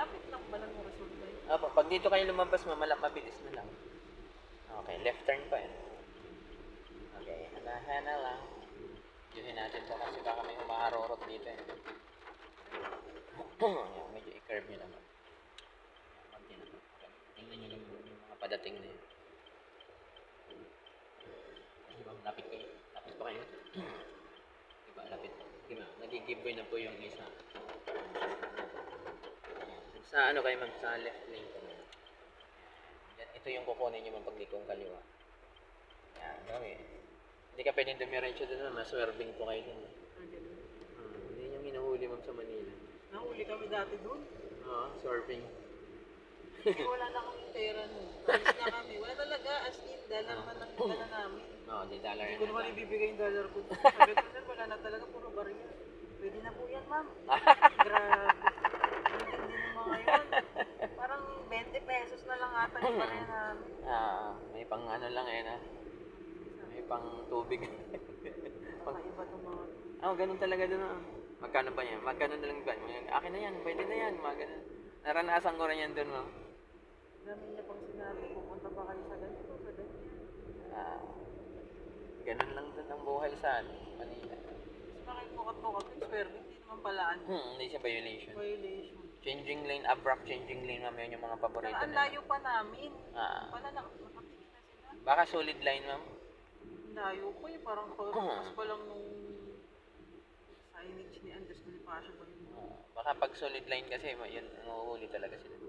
malapit lang ba ng result na yun? Opo, pag dito kayo lumabas, mabilis na lang. Okay, left turn pa yun. Okay, hanahan na lang. Yuhin natin ito kasi baka may humaharorot dito eh. Yan, medyo i-curve nyo naman. Konti naman. Okay. Tingnan nyo yung mga padating na yun. Diba, lapit kayo. Lapit pa kayo. Diba, lapit. Diba, nag-giveaway na po yung isa. Sa ano kayo ma'am? Sa left lane ko ma'am. Ito yung kukunin nyo ma'am pag di kong kaliwa. Yan, gawin. Hindi ka pwedeng dumiretso doon ma'am. Maswerving po kayo doon. Hindi yung hinuhuli ma'am sa Manila. Nahuli kami dati doon. Oo, swerving. Wala na kami pera nun. Alis na kami. Wala talaga, as in, dollar man lang yung dala namin. Oo, di dollar Hindi na ko naman lang. ibibigay yung dollar ko. Sabi ko, sir, wala na talaga, puro barya. Pwede na po yan, ma'am. Grabe. Hindi mo mga yun. Parang 20 pesos na lang ata yung barya namin. May pang ano lang eh na. May pang tubig. Kakaiba itong mga... Ganun talaga doon. Magkano ba yan? Magkano na lang ba? Akin na yan, pwede na yan. Mga ganun. Naranasan ko rin yan doon, ma'am. Dami niya pang sinabi, pupunta pa kayo sa ganito, sa ganito. Ganun lang doon ang buhay sa Manila. Mas makikukat-bukat yung swerve, hindi naman pala ano. Hindi siya violation. Violation. Changing lane, abrupt changing lane, ma'am, yun yung mga paborito Ang nila. layo pa namin. Ah. Pala nakatingin na sila. Baka solid line, ma'am. Ang layo pa eh, parang pagkas pa lang nung signage ni Andres Bonifacio ba yun? Baka pag solid line kasi, yun, umuhuli talaga sila.